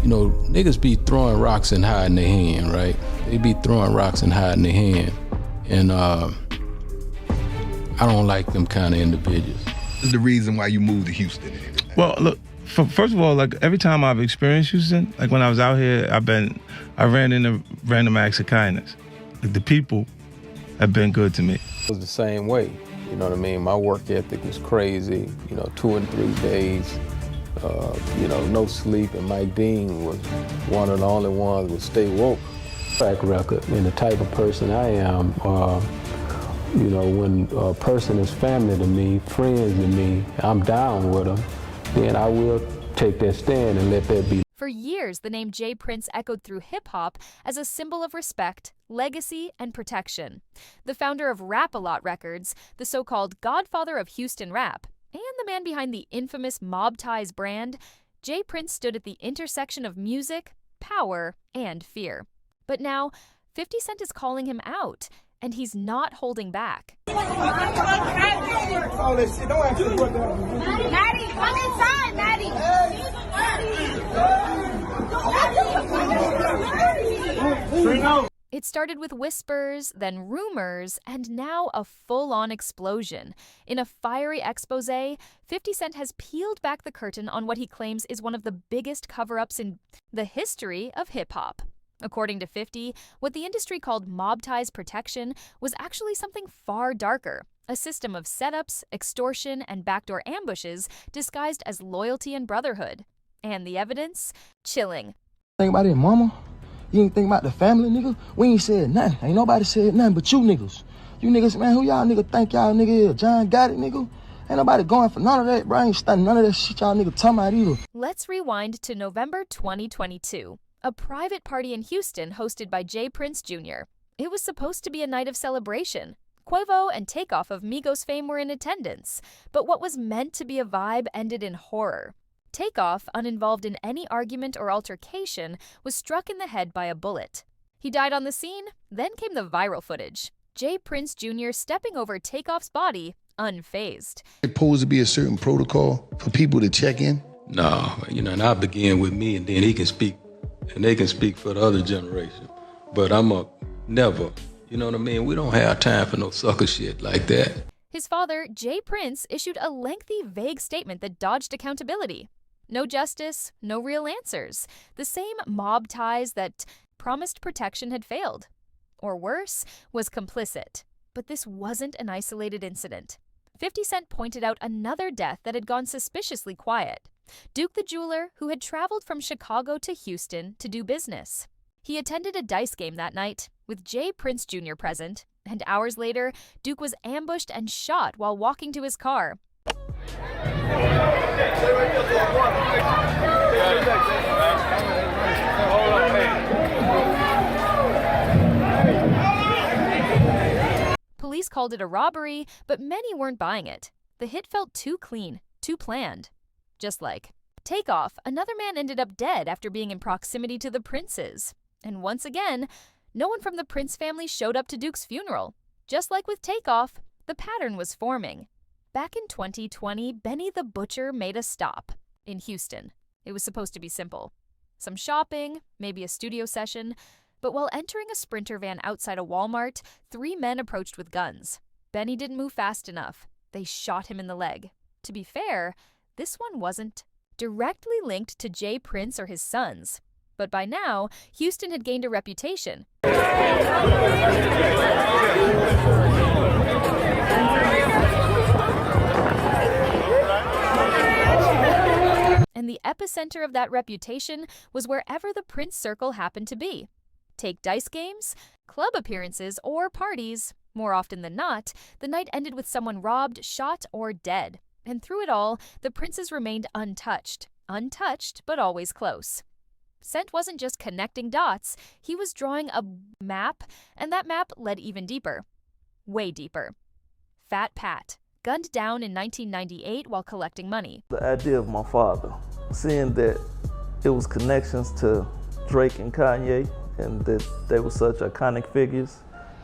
You know, niggas be throwing rocks and hiding their hand, right? They be throwing rocks and hiding their hand. And I don't like them kind of individuals. This is the reason why you moved to Houston. Well, look, first of all, like every time I've experienced Houston, like when I was out here, I ran into random acts of kindness. Like the people have been good to me. It was the same way, you know what I mean? My work ethic was crazy, you know, 2 and 3 days, you know, no sleep, and Mike Dean was one of the only ones that would stay woke. Track record and the type of person I am, you know, when a person is family to me, friends to me, I'm down with them, then I will take that stand and let that be. For years, the name J. Prince echoed through hip-hop as a symbol of respect, legacy, and protection. The founder of Rap-A-Lot Records, the so-called godfather of Houston rap, and the man behind the infamous Mob Ties brand, J. Prince stood at the intersection of music, power, and fear. But now, 50 Cent is calling him out, and he's not holding back. Maddie, come inside, Maddie. It started with whispers, then rumors, and now a full-on explosion. In a fiery expose, 50 Cent has peeled back the curtain on what he claims is one of the biggest cover-ups in the history of hip-hop. According to 50, what the industry called mob ties protection was actually something far darker, a system of setups, extortion, and backdoor ambushes disguised as loyalty and brotherhood. And the evidence? Chilling. Think about it, mama. You ain't think about the family, nigga. We ain't said nothing. Ain't nobody said nothing but you niggas. You niggas, man, who y'all nigga think y'all nigga is? John got it, nigga. Ain't nobody going for none of that, bro. I ain't studying none of that shit y'all nigga talking about either. Let's rewind to November 2022. A private party in Houston hosted by J. Prince Jr. It was supposed to be a night of celebration. Quavo and Takeoff of Migos fame were in attendance. But what was meant to be a vibe ended in horror. Takeoff, uninvolved in any argument or altercation, was struck in the head by a bullet. He died on the scene, then came the viral footage. J. Prince Jr. stepping over Takeoff's body, unfazed. It's supposed to be a certain protocol for people to check in? No, you know, and I begin with me, and then he can speak, and they can speak for the other generation. But never, you know what I mean? We don't have time for no sucker shit like that. His father, J. Prince, issued a lengthy, vague statement that dodged accountability. No justice, no real answers. The same mob ties that promised protection had failed. Or worse, was complicit. But this wasn't an isolated incident. 50 Cent pointed out another death that had gone suspiciously quiet. Duke the jeweler, who had traveled from Chicago to Houston to do business. He attended a dice game that night, with J. Prince Jr. present, and hours later, Duke was ambushed and shot while walking to his car. Police called it a robbery, but many weren't buying it. The hit felt too clean, too planned. Just like Takeoff, another man ended up dead after being in proximity to the Princes. And once again, no one from the Prince family showed up to Duke's funeral. Just like with Takeoff, the pattern was forming. Back in 2020, Benny the Butcher made a stop in Houston. It was supposed to be simple. Some shopping, maybe a studio session, but while entering a Sprinter van outside a Walmart, 3 men approached with guns. Benny didn't move fast enough. They shot him in the leg. To be fair, this one wasn't directly linked to J. Prince or his sons. But by now, Houston had gained a reputation. And the epicenter of that reputation was wherever the Prince Circle happened to be. Take dice games, club appearances, or parties. More often than not, the night ended with someone robbed, shot, or dead. And through it all, the Princes remained untouched. Untouched, but always close. Cent wasn't just connecting dots, he was drawing a map, and that map led even deeper. Way deeper. Fat Pat, gunned down in 1998 while collecting money. The idea of my father, seeing that it was connections to Drake and Kanye, and that they were such iconic figures,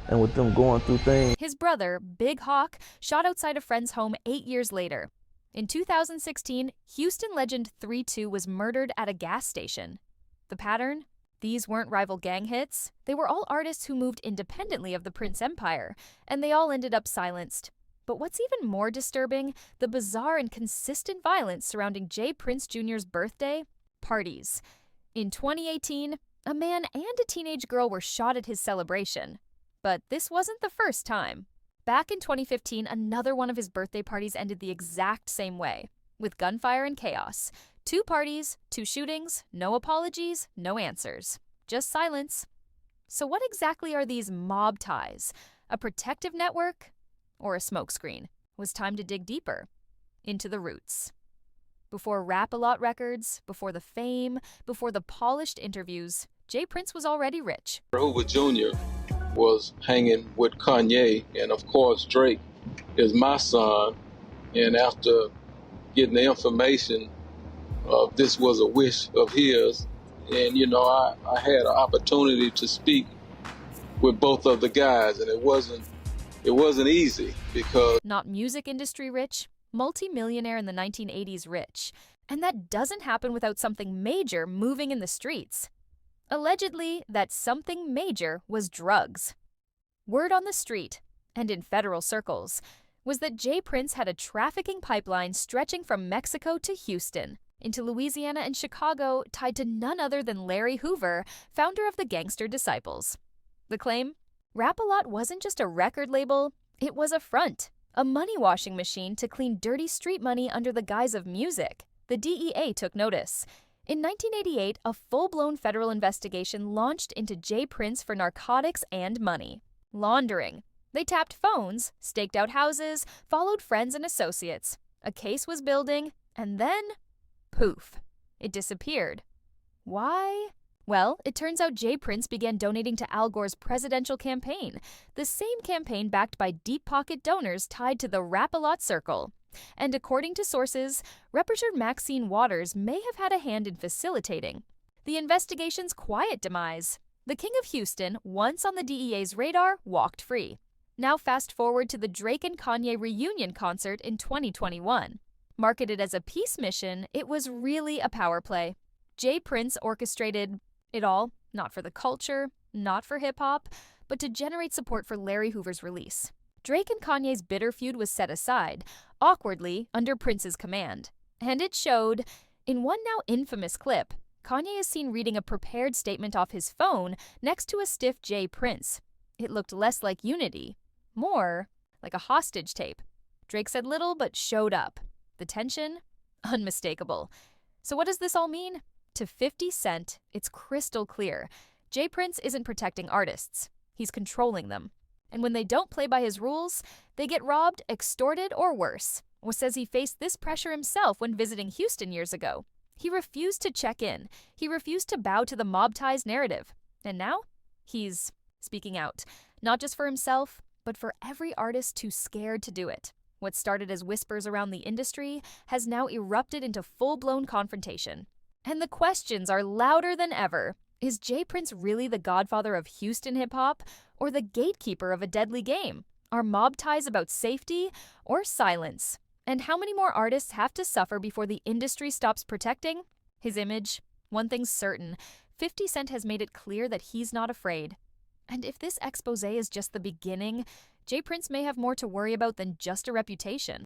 and with them going through things. His brother, Big Hawk, shot outside a friend's home 8 years later. In 2016, Houston legend 3-2 was murdered at a gas station. The pattern? These weren't rival gang hits. They were all artists who moved independently of the Prince Empire, and they all ended up silenced. But what's even more disturbing, the bizarre and consistent violence surrounding J. Prince Jr.'s birthday? Parties. In 2018, a man and a teenage girl were shot at his celebration. But this wasn't the first time. Back in 2015, another one of his birthday parties ended the exact same way, with gunfire and chaos. 2 parties, 2 shootings, no apologies, no answers. Just silence. So what exactly are these mob ties? A protective network? Or a smokescreen? It was time to dig deeper. Into the roots. Before Rap-A-Lot Records, before the fame, before the polished interviews, J. Prince was already rich. Hoover Jr. was hanging with Kanye, and of course Drake is my son. And after getting the information, this was a wish of his, and I had an opportunity to speak with both of the guys, and it wasn't easy because Not music industry rich, multi-millionaire in the 1980s rich. And that doesn't happen without something major moving in the streets. Allegedly, that something major was drugs. Word on the street, and in federal circles, was that J. Prince had a trafficking pipeline stretching from Mexico to Houston, into Louisiana and Chicago, tied to none other than Larry Hoover, founder of the Gangster Disciples. The claim? Rap-A-Lot wasn't just a record label, it was a front, a money-washing machine to clean dirty street money under the guise of music. The DEA took notice. In 1988, a full-blown federal investigation launched into J. Prince for narcotics and money. Laundering. They tapped phones, staked out houses, followed friends and associates. A case was building, and then, poof, it disappeared. Why? Well, it turns out J. Prince began donating to Al Gore's presidential campaign, the same campaign backed by deep-pocket donors tied to the Rap-A-Lot circle. And according to sources, Representative Maxine Waters may have had a hand in facilitating the investigation's quiet demise. The King of Houston, once on the DEA's radar, walked free. Now fast forward to the Drake and Kanye reunion concert in 2021. Marketed as a peace mission, it was really a power play. J. Prince orchestrated it all, not for the culture, not for hip-hop, but to generate support for Larry Hoover's release. Drake and Kanye's bitter feud was set aside, awkwardly, under Prince's command. And it showed. In one now infamous clip, Kanye is seen reading a prepared statement off his phone next to a stiff J. Prince. It looked less like unity, more like a hostage tape. Drake said little but showed up. The tension? Unmistakable. So what does this all mean? To 50 Cent, it's crystal clear. J. Prince isn't protecting artists. He's controlling them. And when they don't play by his rules, they get robbed, extorted, or worse. Or says he faced this pressure himself when visiting Houston years ago. He refused to check in. He refused to bow to the mob ties narrative. And now, he's speaking out. Not just for himself, but for every artist too scared to do it. What started as whispers around the industry has now erupted into full-blown confrontation. And the questions are louder than ever. Is J. Prince really the godfather of Houston hip-hop, or the gatekeeper of a deadly game? Are mob ties about safety or silence? And how many more artists have to suffer before the industry stops protecting his image? One thing's certain, 50 Cent has made it clear that he's not afraid. And if this expose is just the beginning, J. Prince may have more to worry about than just a reputation.